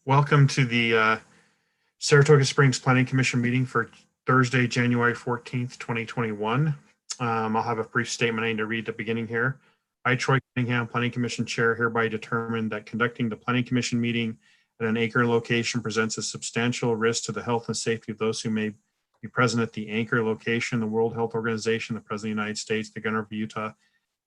Welcome to the Saratoga Springs Planning Commission meeting for Thursday, January 14th, 2021. I'll have a brief statement I need to read at the beginning here. I, Troy Cunningham, Planning Commission Chair, hereby determine that conducting the Planning Commission meeting at an anchor location presents a substantial risk to the health and safety of those who may be present at the anchor location. The World Health Organization, the President of the United States, the Governor of Utah, and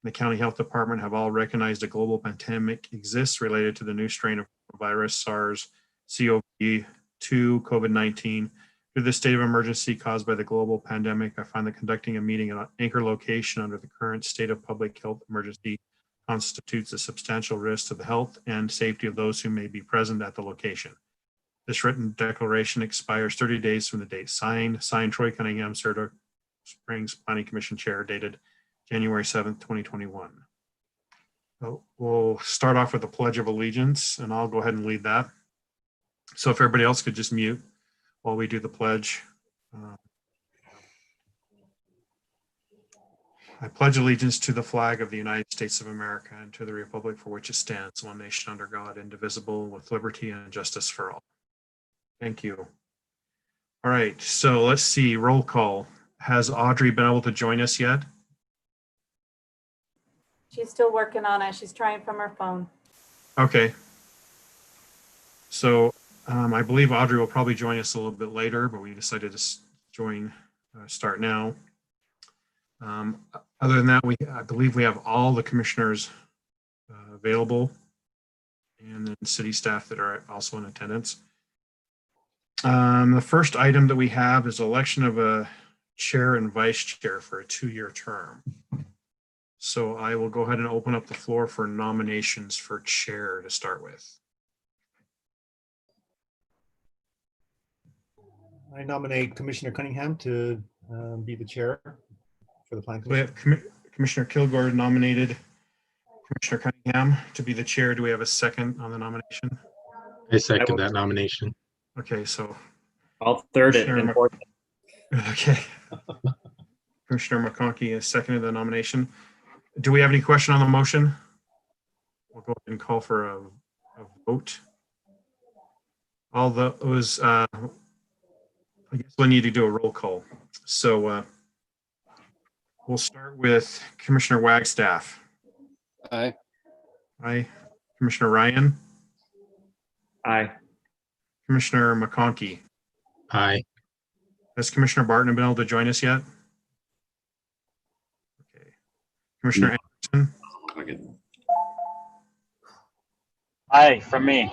the County Health Department have all recognized a global pandemic exists related to the new strain of virus SARS-CoV-2 COVID-19. Due to the state of emergency caused by the global pandemic, I find that conducting a meeting at an anchor location under the current state of public health emergency constitutes a substantial risk to the health and safety of those who may be present at the location. This written declaration expires 30 days from the date signed. Signed, Troy Cunningham, Saratoga Springs Planning Commission Chair, dated January 7th, 2021. So we'll start off with the Pledge of Allegiance, and I'll go ahead and lead that. So if everybody else could just mute while we do the pledge. I pledge allegiance to the flag of the United States of America and to the republic for which it stands, one nation under God, indivisible, with liberty and justice for all. Thank you. All right, so let's see, roll call. Has Audrey been able to join us yet? She's still working on it. She's trying from her phone. Okay. So I believe Audrey will probably join us a little bit later, but we decided to start now. Other than that, I believe we have all the commissioners available, and then city staff that are also in attendance. The first item that we have is election of a chair and vice chair for a 2-year term. So I will go ahead and open up the floor for nominations for chair to start with. I nominate Commissioner Cunningham to be the chair for the Planning We Commission. have Commissioner Kilgore nominated Commissioner Cunningham to be the chair. Do we have a second on the nomination? I second that nomination. Okay, so I'll third it. Commissioner okay. Commissioner McConkey has seconded the nomination. Do we have any question on the motion? We'll go ahead and call for a vote. All those, I guess we'll need to do a roll call. So we'll start with Commissioner Wagstaff. Aye. Aye. Commissioner Ryan. Aye. Commissioner McConkey. Aye. Has Commissioner Barton been able to join us yet? Okay. Commissioner Anderson. Aye, from me.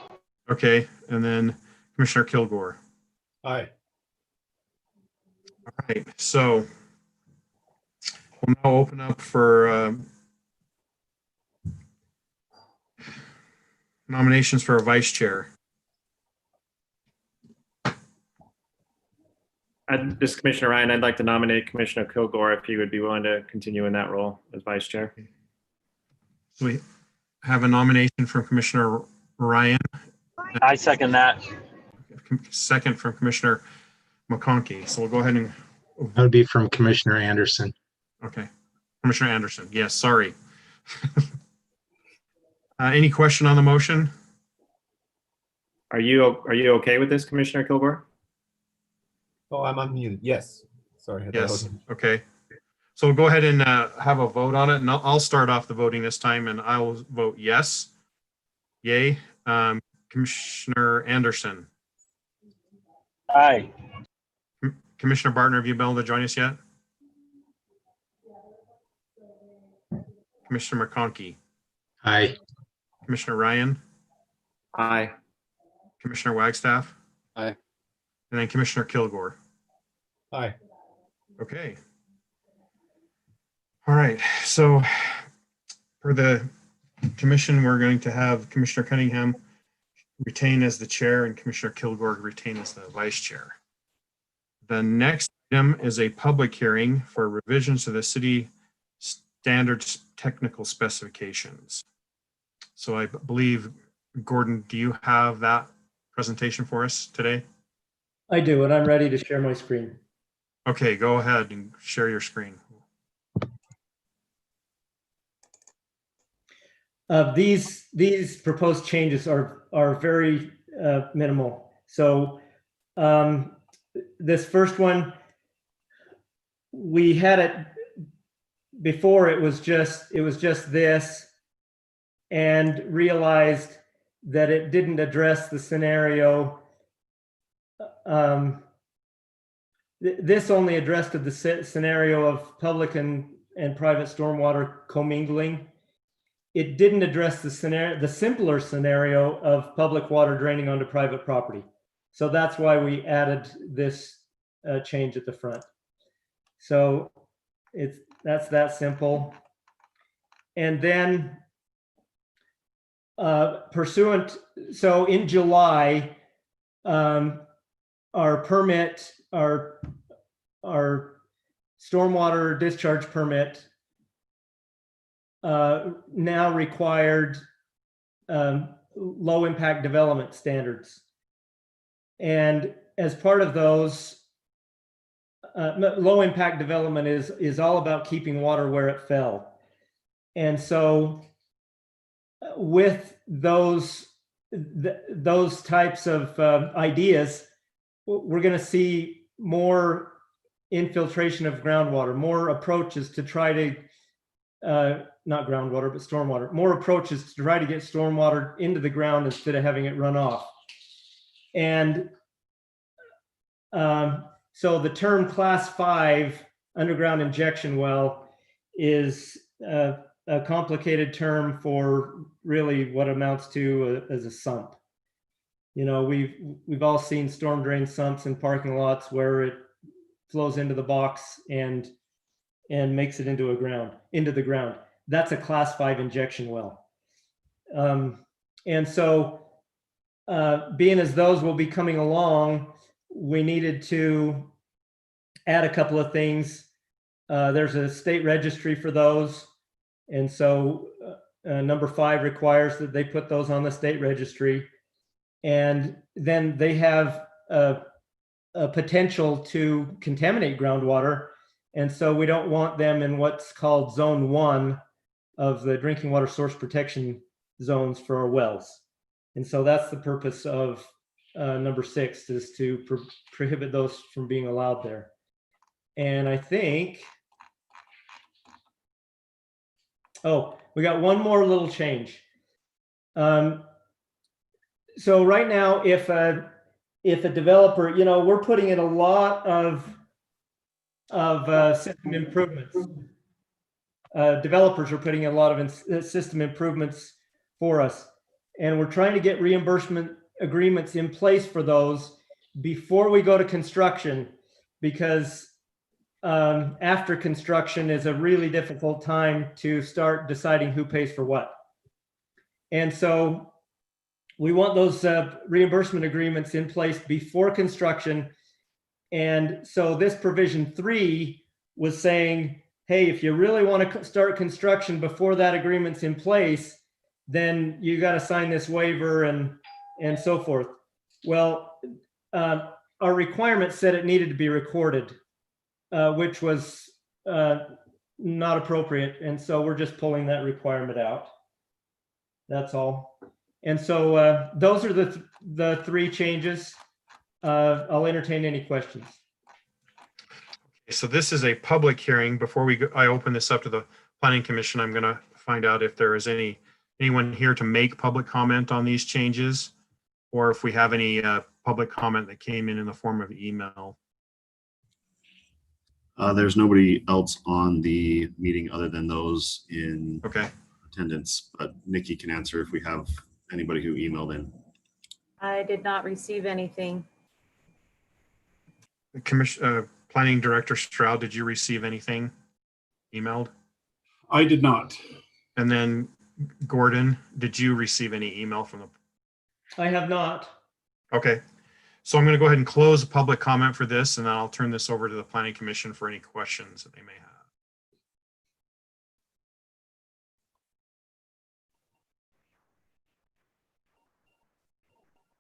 Okay, and then Commissioner Kilgore. Aye. All right, so we'll now open up for nominations for a vice chair. This is Commissioner Ryan. I'd like to nominate Commissioner Kilgore if he would be willing to continue in that role as vice chair. So we have a nomination from Commissioner Ryan. I second that. Second from Commissioner McConkey. So we'll go ahead and, That would be from Commissioner Anderson. okay. Commissioner Anderson, yes, sorry. Any question on the motion? Are you okay with this, Commissioner Kilgore? Oh, I'm unmuted. Yes. Sorry. Yes, okay. So we'll go ahead and have a vote on it, and I'll start off the voting this time, and I will vote yes. Yay. Commissioner Anderson. Aye. Commissioner Barton, have you been able to join us yet? Commissioner McConkey. Aye. Commissioner Ryan. Aye. Commissioner Wagstaff. Aye. And then Commissioner Kilgore. Aye. Okay. All right, so for the commission, we're going to have Commissioner Cunningham retain as the chair and Commissioner Kilgore retain as the vice chair. The next item is a public hearing for revisions to the city standards technical specifications. So I believe, Gordon, do you have that presentation for us today? I do, and I'm ready to share my screen. Okay, go ahead and share your screen. These proposed changes are very minimal. So this first one, we had it before. It was just this, and realized that it didn't address the scenario. This only addressed the scenario of public and private stormwater commingling. It didn't address the simpler scenario of public water draining onto private property. So that's why we added this change at the front. So that's that simple. And then pursuant, so in July, our permit, our stormwater discharge permit now required low impact development standards. And as part of those, low impact development is all about keeping water where it fell. And so with those types of ideas, we're going to see more infiltration of groundwater, more approaches to try to, not groundwater, but stormwater, more approaches to try to get stormwater into the ground instead of having it run off. And so the term class 5 underground injection well is a complicated term for really what amounts to as a sump. You know, we've all seen storm drain sumps in parking lots where it flows into the box and makes it into the ground. That's a class 5 injection well. And so being as those will be coming along, we needed to add a couple of things. There's a state registry for those. And so number 5 requires that they put those on the state registry. And then they have a potential to contaminate groundwater. And so we don't want them in what's called zone 1 of the drinking water source protection zones for our wells. And so that's the purpose of number 6, is to prohibit those from being allowed there. And I think, oh, we got one more little change. So right now, if a developer, you know, we're putting in a lot of system improvements. Developers are putting in a lot of system improvements for us, and we're trying to get reimbursement agreements in place for those before we go to construction, because after construction is a really difficult time to start deciding who pays for what. And so we want those reimbursement agreements in place before construction. And so this provision 3 was saying, hey, if you really want to start construction before that agreement's in place, then you got to sign this waiver and so forth. Well, our requirement said it needed to be recorded, which was not appropriate. And so we're just pulling that requirement out. That's all. And so those are the 3 changes. I'll entertain any questions. So this is a public hearing. Before I open this up to the Planning Commission, I'm going to find out if there is anyone here to make public comment on these changes, or if we have any public comment that came in the form of email. There's nobody else on the meeting other than those in attendance, but Nikki can answer if we have anybody who emailed in. I did not receive anything. Planning Director Stroud, did you receive anything emailed? I did not. And then Gordon, did you receive any email from the? I have not. Okay. So I'm going to go ahead and close the public comment for this, and then I'll turn this over to the Planning Commission for any questions that they may have.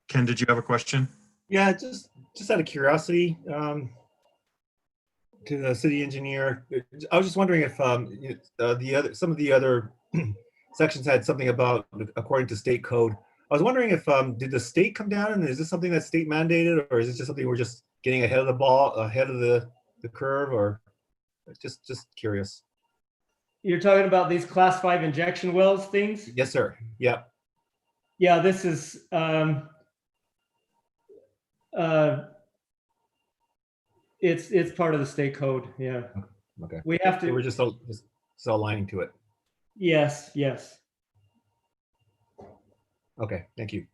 Ken, did you have a question? Yeah, just out of curiosity, to the city engineer, I was just wondering if some of the other sections had something about, according to state code, I was wondering if, did the state come down, and is this something that's state mandated, or is this just something we're just getting ahead of the ball, ahead of the curve, or just curious? You're talking about these class 5 injection wells things? Yes, sir. Yeah. Yeah, this is it's part of the state code. Yeah, Okay. we have So we're to. just aligning to it. Yes, yes. Okay. Thank you.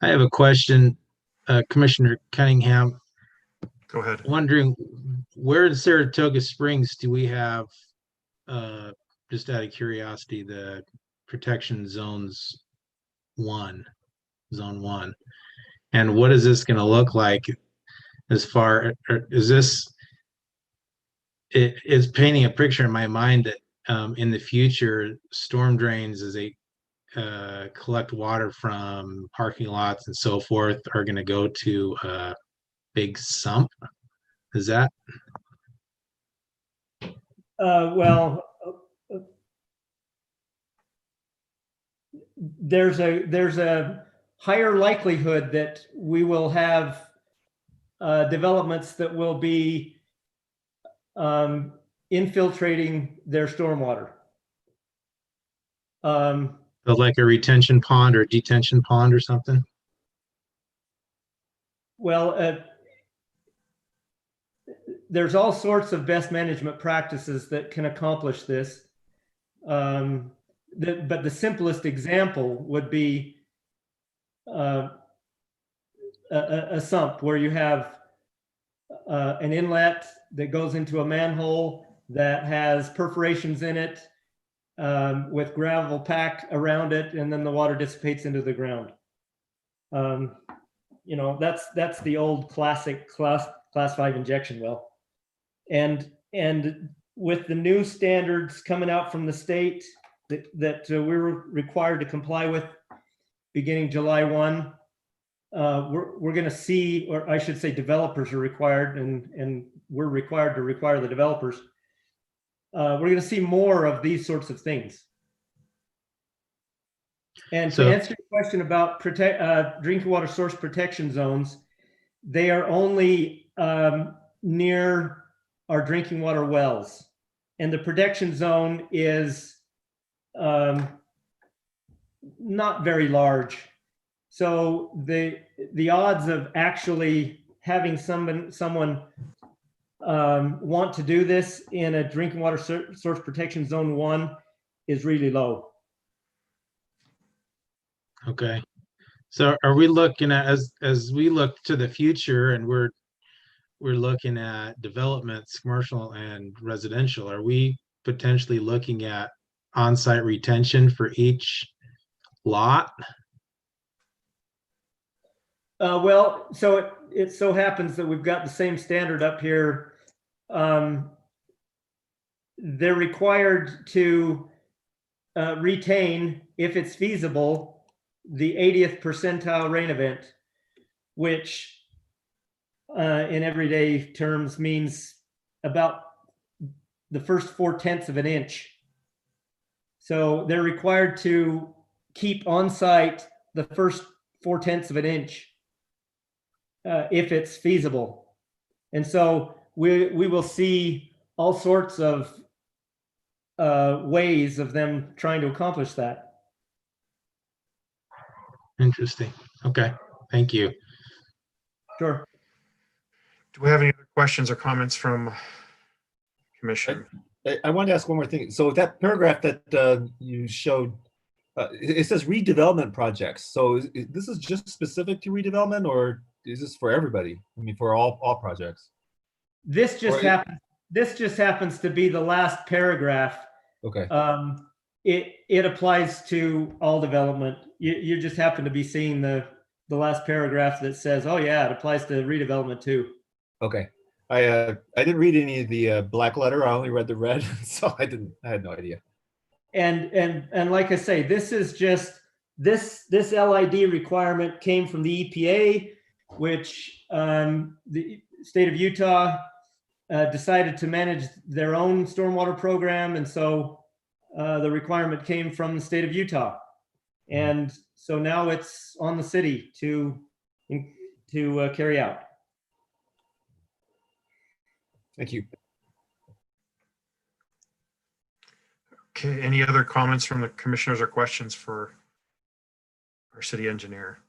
I have a question, Commissioner Cunningham, Go ahead. wondering where in Saratoga Springs do we have, just out of curiosity, the protection zones zone 1? And what is this going to look like as far, is this, it is painting a picture in my mind that in the future, storm drains as they collect water from parking lots and so forth are going to go to a big sump. Is that? Well, there's a higher likelihood that we will have developments that will be infiltrating their stormwater. So like a retention pond or detention pond or something? Well, there's all sorts of best management practices that can accomplish this. But the simplest example would be a sump where you have an inlet that goes into a manhole that has perforations in it with gravel packed around it, and then the water dissipates into the ground. You know, that's the old classic class 5 injection well. And with the new standards coming out from the state that we were required to comply with beginning July 1, we're going to see, or I should say developers are required, and we're required to require the developers. We're going to see more of these sorts of things. And to answer your question about drinking water source protection zones, they are only near our drinking water wells. And the protection zone is not very large. So the odds of actually having someone want to do this in a drinking water source protection zone 1 is really low. Okay. So are we looking at, as we look to the future and we're looking at developments, commercial and residential, are we potentially looking at on-site retention for each lot? Well, so it so happens that we've got the same standard up here. They're required to retain, if it's feasible, the 80th percentile rain event, which in everyday terms means about the first 4/10 of an inch. So they're required to keep on site the first 4/10 of an inch if it's feasible. And so we will see all sorts of ways of them trying to accomplish that. Interesting. Okay. Thank you. Sure. Do we have any other questions or comments from commission? I wanted to ask one more thing. So that paragraph that you showed, it says redevelopment projects. So this is just specific to redevelopment, or is this for everybody? I mean, for all projects? This just happens to be the last paragraph. Okay. It applies to all development. You just happen to be seeing the last paragraph that says, oh yeah, it applies to redevelopment too. Okay. I didn't read any of the black letter. I only read the red, so I had no idea. And like I say, this is just this LID requirement came from the EPA, which the state of Utah decided to manage their own stormwater program, and so the requirement came from the state of Utah. And so now it's on the city to carry out. Thank you. Okay, any other comments from the commissioners or questions for our city engineer?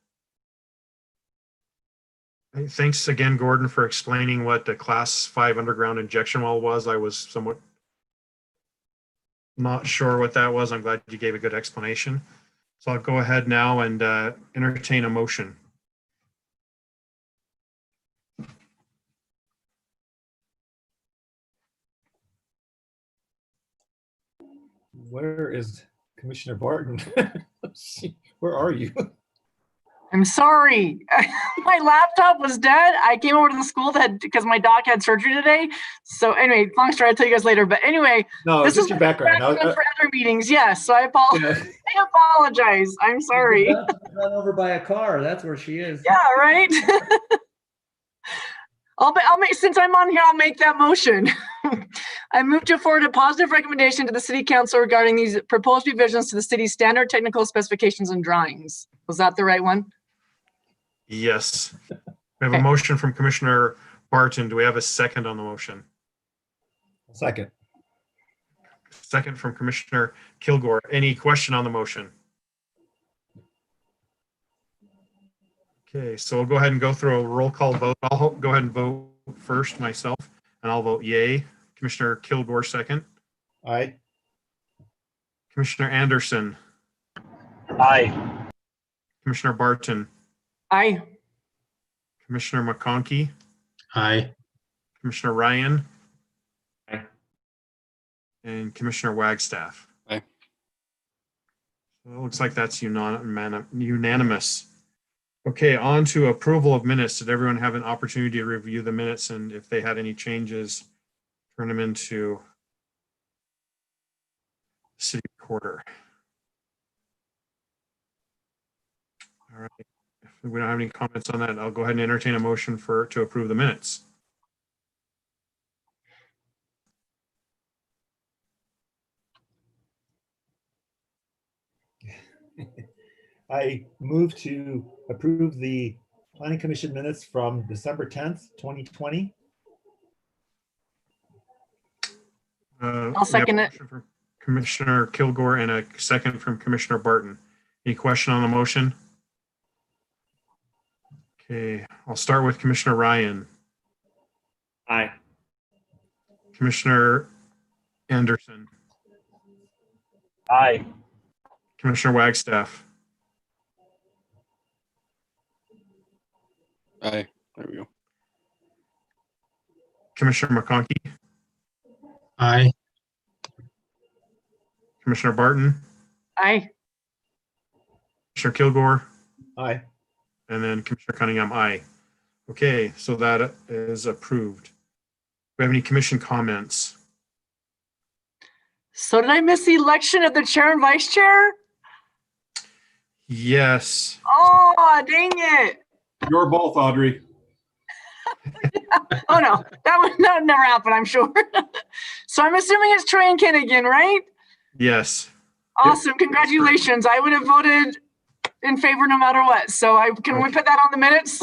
Hey, thanks again, Gordon, for explaining what the class 5 underground injection well was. I was somewhat not sure what that was. I'm glad you gave a good explanation. So I'll go ahead now and entertain a motion. Where is Commissioner Barton? Where are you? I'm sorry. My laptop was dead. I came over to the school because my doc had surgery today. So anyway, long story, I'll tell you guys later. But anyway, No, this just is your background. for other meetings. Yes. So I apologize. I apologize. I'm sorry. Run over by a car. That's where she is. Yeah, right. I'll make, since I'm on here, I'll make that motion. I move to forward a positive recommendation to the city council regarding these proposed revisions to the city's standard technical specifications and drawings. Was that the right one? Yes. We have a motion from Commissioner Barton. Do we have a second on the motion? Second. Second from Commissioner Kilgore. Any question on the motion? Okay, so we'll go ahead and go through a roll call vote. I'll go ahead and vote first myself, and I'll vote yay. Commissioner Kilgore second. Aye. Commissioner Anderson. Aye. Commissioner Barton. Aye. Commissioner McConkey. Aye. Commissioner Ryan. Aye. And Commissioner Wagstaff. Aye. So it looks like that's unanimous. Okay, on to approval of minutes. Did everyone have an opportunity to review the minutes, and if they had any changes, turn them into city recorder? All right. If we don't have any comments on that, I'll go ahead and entertain a motion to approve the minutes. I move to approve the Planning Commission minutes from December 10th, 2020. I'll second it. From Commissioner Kilgore and a second from Commissioner Barton. Any question on the motion? Okay, I'll start with Commissioner Ryan. Aye. Commissioner Anderson. Aye. Commissioner Wagstaff. Aye. There we go. Commissioner McConkey. Aye. Commissioner Barton. Aye. Commissioner Kilgore. Aye. And then Commissioner Cunningham, aye. Okay, so that is approved. Do we have any commission comments? So did I miss the election of the chair and vice chair? Yes. Oh, dang it. You're both, Audrey. Oh no, that would never happen, I'm sure. So I'm assuming it's Troy and Ken again, right? Yes. Awesome, congratulations. I would have voted in favor no matter what. So can we put that on the minutes?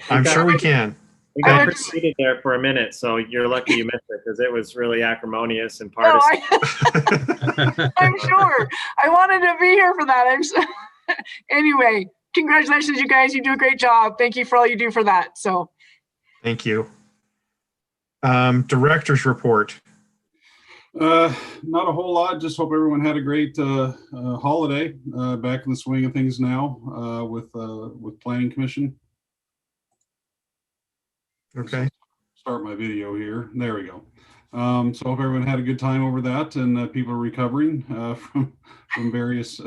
I'm sure we can. We got preceded there for a minute, so you're lucky you missed it because it was really acrimonious and No, partisan. I'm sure. I wanted to be here for that. Anyway, congratulations, you guys. You do a great job. Thank you for all you do for that. So Thank you. Director's report. Not a whole lot. Just hope everyone had a great holiday. Back in the swing of things now with Planning Commission. Okay. Start my video here. There we go. So hope everyone had a good time over that, and people are recovering from various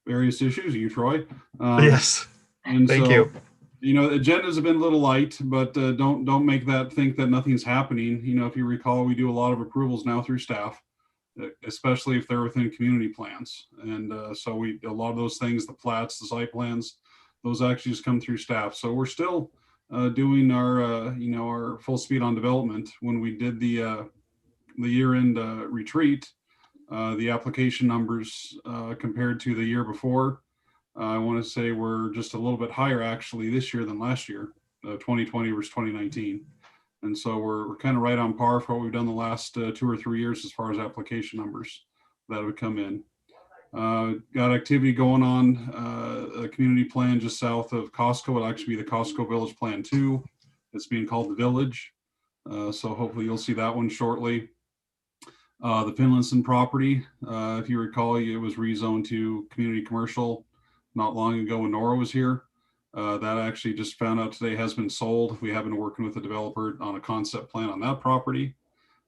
various issues. You, Troy. Yes. And Thank so, you. You know, agendas have been a little light, but don't make that think that nothing's happening. You know, if you recall, we do a lot of approvals now through staff, especially if they're within community plans. And so a lot of those things, the plats, the site plans, those actually just come through staff. So we're still doing our our full speed on development. When we did the year-end retreat, The application numbers compared to the year before, I want to say we're just a little bit higher actually this year than last year, 2020 versus 2019. And so we're kind of right on par for what we've done the last 2 or 3 years as far as application numbers that would come in. Got activity going on, a community plan just south of Costco. It'll actually be the Costco Village Plan 2. It's being called the Village. So hopefully you'll see that one shortly. The Finlayson property, if you recall, it was rezoned to community commercial not long ago when Nora was here. That actually just found out today has been sold. We have been working with the developer on a concept plan on that property.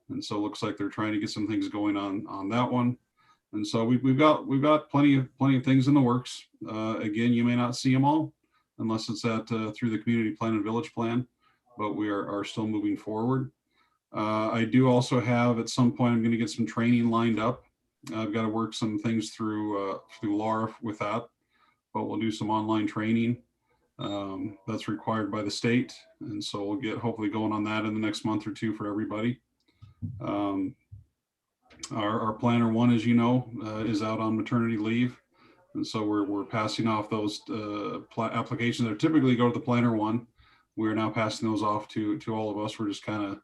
And so it looks like they're trying to get some things going on that one. And so we've got plenty of things in the works. Again, you may not see them all unless it's through the community plan and village plan, but we are still moving forward. I do also have at some point, I'm going to get some training lined up. I've got to work some things through Laura with that, but we'll do some online training that's required by the state. And so we'll get hopefully going on that in the next month or two for everybody. Our planner one, as you know, is out on maternity leave. And so we're passing off those applications that typically go to the planner one. We're now passing those off to all of us. We're just kind of,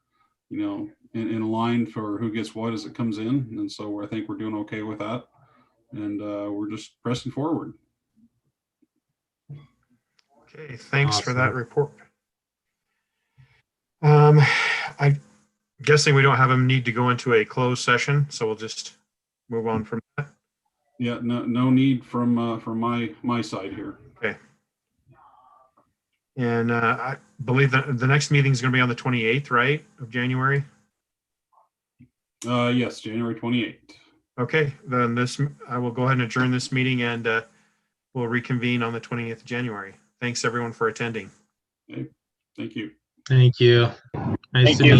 you know, in line for who gets what as it comes in. And so I think we're doing okay with that. And we're just pressing forward. Okay, thanks for that Awesome. report. I'm guessing we don't have a need to go into a closed session, so we'll just move on from that. Yeah, no need from my side here. Okay. And I believe that the next meeting is going to be on the 28th, right, of January? Yes, January 28th. Okay, then I will go ahead and adjourn this meeting, and we'll reconvene on the 20th of January. Thanks everyone for attending. Okay, thank you. Thank you. Nice Thank to you. meet